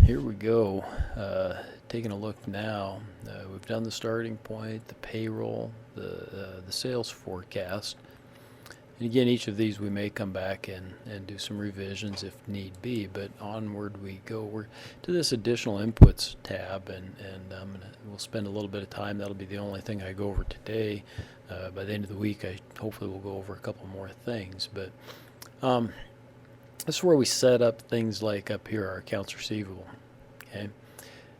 here we go. Taking a look now. We've done the starting point, the payroll, the sales forecast. And again, each of these we may come back and do some revisions if need be, but onward we go. We're to this additional inputs tab, and we'll spend a little bit of time. That'll be the only thing I go over today. By the end of the week, I hopefully will go over a couple more things. But this is where we set up things like up here, our accounts receivable. Okay.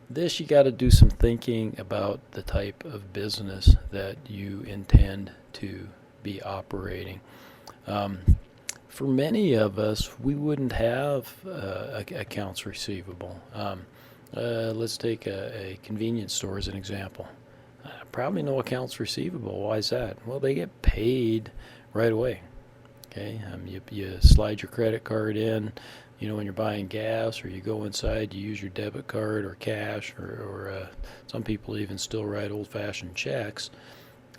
This, you got to do some thinking about the type of business that you intend to be operating. For many of us, we wouldn't have accounts receivable. Let's take a convenience store as an example. Probably no accounts receivable. Why is that? Well, they get paid right away. Okay, you slide your credit card in, when you're buying gas, or you go inside, you use your debit card or cash, or some people even still write old-fashioned checks.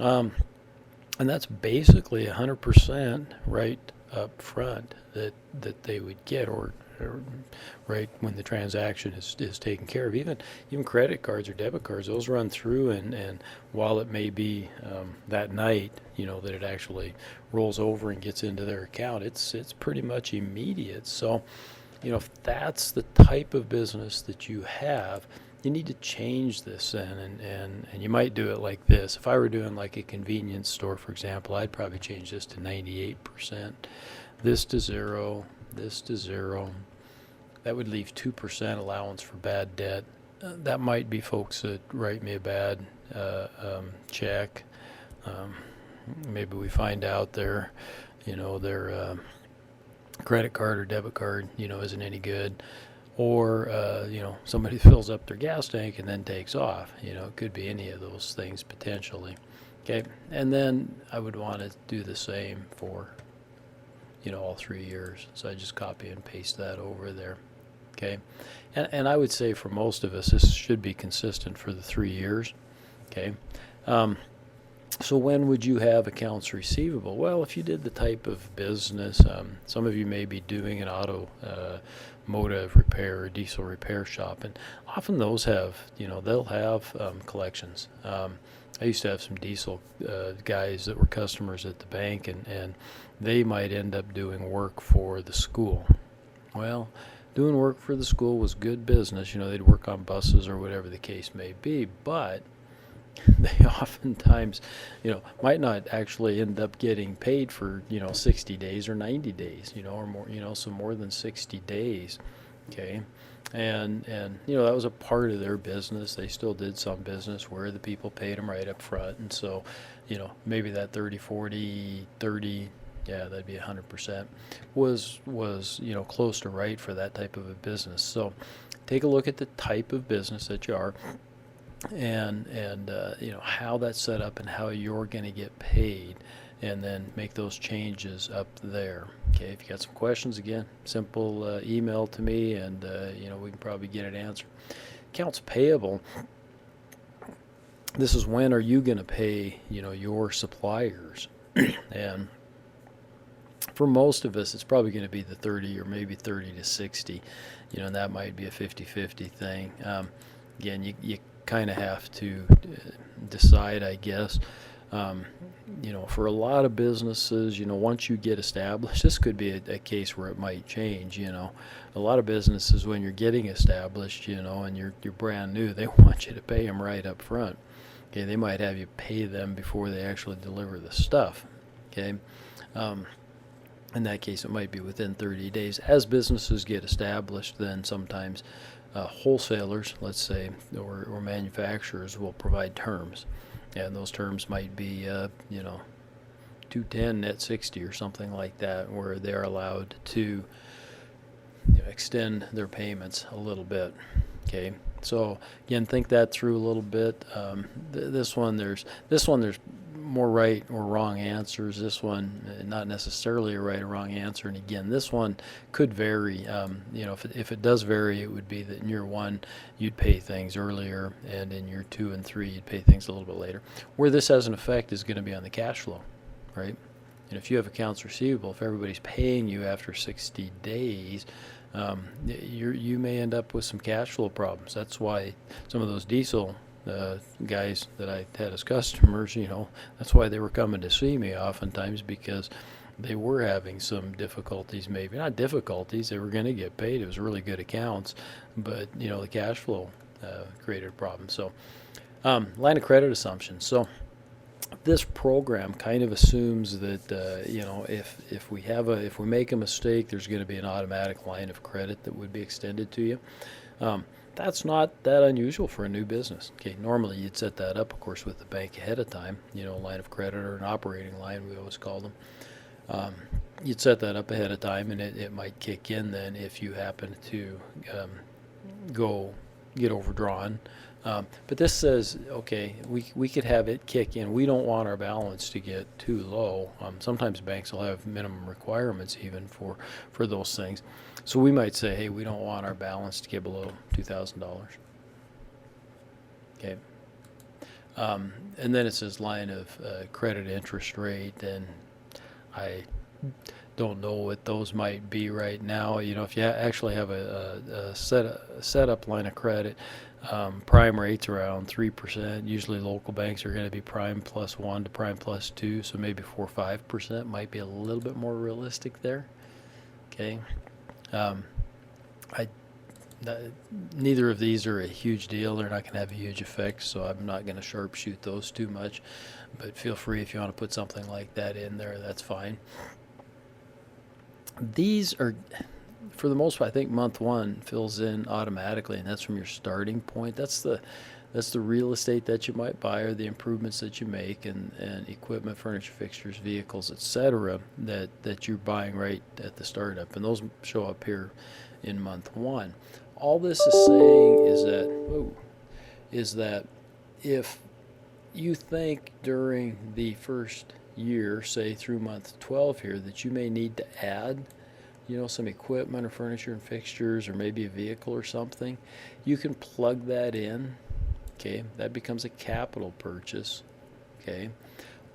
And that's basically 100% right up front that they would get, or right when the transaction is taken care of. Even credit cards or debit cards, those run through, and while it may be that night, that it actually rolls over and gets into their account, it's pretty much immediate. So, if that's the type of business that you have, you need to change this then, and you might do it like this. If I were doing like a convenience store, for example, I'd probably change this to 98%, this to 0, this to 0. That would leave 2% allowance for bad debt. That might be folks that write me a bad check. Maybe we find out their credit card or debit card, isn't any good. Or, somebody fills up their gas tank and then takes off. It could be any of those things potentially. Okay, and then I would want to do the same for, all 3 years. So I just copy and paste that over there. Okay, and I would say for most of us, this should be consistent for the 3 years. Okay, so when would you have accounts receivable? Well, if you did the type of business, some of you may be doing an automotive repair or diesel repair shop, and often those have, they'll have collections. I used to have some diesel guys that were customers at the bank, and they might end up doing work for the school. Well, doing work for the school was good business. They'd work on buses or whatever the case may be, but they oftentimes, might not actually end up getting paid for, 60 days or 90 days, or more, so more than 60 days. Okay. And that was a part of their business. They still did some business where the people paid them right up front. And so, maybe that 30, 40, 30, yeah, that'd be 100%, was close to right for that type of a business. So take a look at the type of business that you are, and how that's set up and how you're going to get paid, and then make those changes up there. Okay, if you got some questions, again, simple email to me, and we can probably get it answered. Accounts payable, this is when are you going to pay your suppliers. And for most of us, it's probably going to be the 30 or maybe 30 to 60, and that might be a 50-50 thing. Again, you kind of have to decide, I guess. For a lot of businesses, once you get established, this could be a case where it might change. A lot of businesses, when you're getting established, and you're brand new, they want you to pay them right up front. Okay, they might have you pay them before they actually deliver the stuff. Okay. In that case, it might be within 30 days. As businesses get established, then sometimes wholesalers, let's say, or manufacturers will provide terms. And those terms might be, 210 net 60 or something like that, where they're allowed to extend their payments a little bit. Okay, so again, think that through a little bit. This one, there's more right or wrong answers. This one, not necessarily a right or wrong answer. And again, this one could vary. If it does vary, it would be that in year 1 you'd pay things earlier, and in year 2 and 3 you'd pay things a little bit later. Where this has an effect is going to be on the cash flow, right? And if you have accounts receivable, if everybody's paying you after 60 days, You may end up with some cash flow problems. That's why some of those diesel guys that I had as customers, that's why they were coming to see me oftentimes, because they were having some difficulties. Maybe not difficulties, they were going to get paid. It was really good accounts, but the cash flow created a problem. So line of credit assumptions. So this program kind of assumes that if we make a mistake, there's going to be an automatic line of credit that would be extended to you. That's not that unusual for a new business. Okay, normally you'd set that up, of course, with the bank ahead of time. A line of credit or an operating line, we always call them. You'd set that up ahead of time, and it might kick in then if you happen to go get overdrawn. But this says, okay, we could have it kick in. We don't want our balance to get too low. Sometimes banks will have minimum requirements even for those things. So we might say, hey, we don't want our balance to get below $2,000. Okay. And then it says line of credit interest rate, and I don't know what those might be right now. If you actually have a setup line of credit, prime rates around 3%. Usually local banks are going to be prime plus 1 to prime plus 2, so maybe 4 or 5% might be a little bit more realistic there. Okay. Neither of these are a huge deal. They're not going to have a huge effect, so I'm not going to sharpshoot those too much. But feel free, if you want to put something like that in there, that's fine. These are, for the most part, I think month one fills in automatically, and that's from your starting point. That's the real estate that you might buy, or the improvements that you make, and equipment, furniture, fixtures, vehicles, etc. that you're buying right at the startup, and those show up here in month one. All this is saying is that if you think during the first year, say through month 12 here, that you may need to add some equipment or furniture and fixtures, or maybe a vehicle or something, you can plug that in. Okay, that becomes a capital purchase. Okay,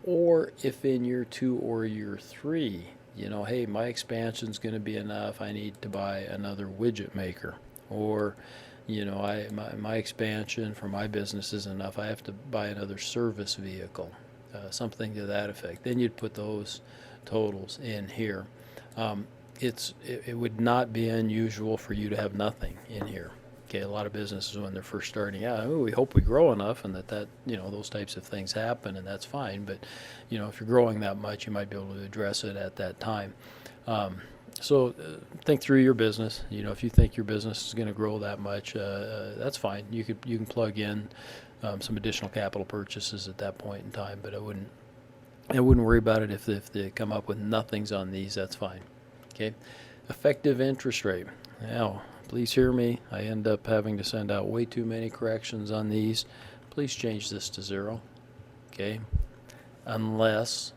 or if in year 2 or year 3, hey, my expansion's going to be enough, I need to buy another widget maker, or my expansion for my business is enough, I have to buy another service vehicle, something to that effect. Then you'd put those totals in here. It would not be unusual for you to have nothing in here. Okay, a lot of businesses, when they're first starting out, we hope we grow enough, and that those types of things happen, and that's fine. But if you're growing that much, you might be able to address it at that time. So think through your business. If you think your business is going to grow that much, that's fine. You can plug in some additional capital purchases at that point in time. But I wouldn't worry about it if they come up with nothings on these. That's fine. Okay, effective interest rate. Now, please hear me. I end up having to send out way too many corrections on these. Please change this to 0. Okay, unless,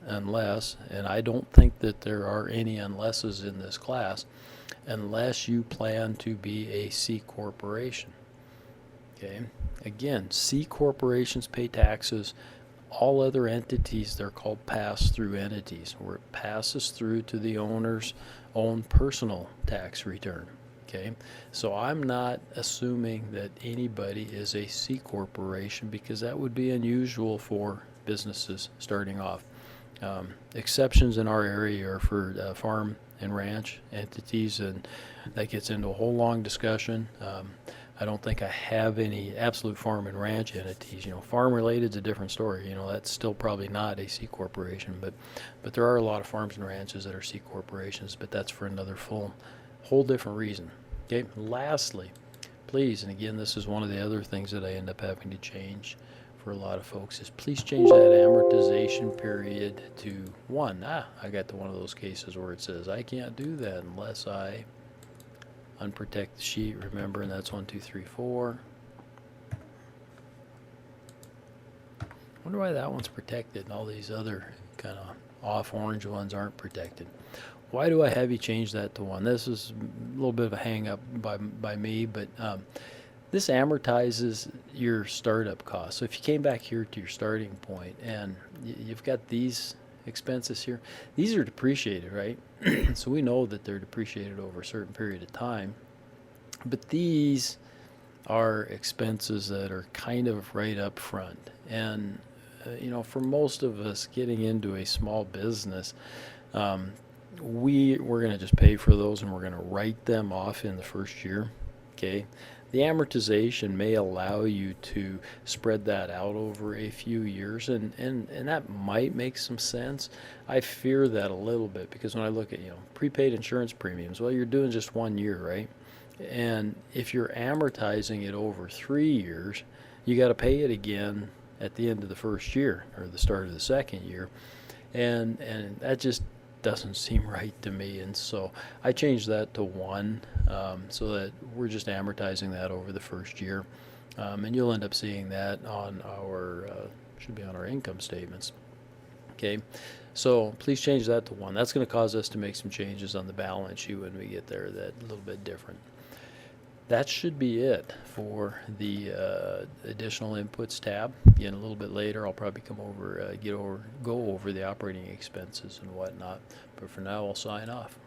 and I don't think that there are any unlesses in this class, unless you plan to be a C corporation. Okay, again, C corporations pay taxes. All other entities, they're called pass-through entities, where it passes through to the owner's own personal tax return. Okay, so I'm not assuming that anybody is a C corporation, because that would be unusual for businesses starting off. Exceptions in our area are for farm and ranch entities, and that gets into a whole long discussion. I don't think I have any absolute farm and ranch entities. Farm related is a different story. That's still probably not a C corporation, but there are a lot of farms and ranches that are C corporations, but that's for another whole different reason. Okay, lastly, please, and again, this is one of the other things that I end up having to change for a lot of folks, is please change that amortization period to 1. I got to one of those cases where it says I can't do that unless I unprotect the sheet, remember, and that's 1, 2, 3, 4. Wonder why that one's protected and all these other kind of off orange ones aren't protected. Why do I have you change that to 1? This is a little bit of a hang up by me, but this amortizes your startup costs. So if you came back here to your starting point and you've got these expenses here, these are depreciated, right? So we know that they're depreciated over a certain period of time. But these are expenses that are kind of right up front. And, for most of us getting into a small business, we're going to just pay for those and we're going to write them off in the first year. Okay. The amortization may allow you to spread that out over a few years, and that might make some sense. I fear that a little bit because when I look at, prepaid insurance premiums, well, you're doing just 1 year, right? And if you're amortizing it over 3 years, you got to pay it again at the end of the first year or the start of the second year. And that just doesn't seem right to me. And so I changed that to 1, so that we're just amortizing that over the first year. And you'll end up seeing that on should be on our income statements. Okay, so please change that to 1. That's going to cause us to make some changes on the balance sheet when we get there that a little bit different. That should be it for the additional inputs tab. Again, a little bit later, I'll probably come over, go over the operating expenses and whatnot. But for now, I'll sign off.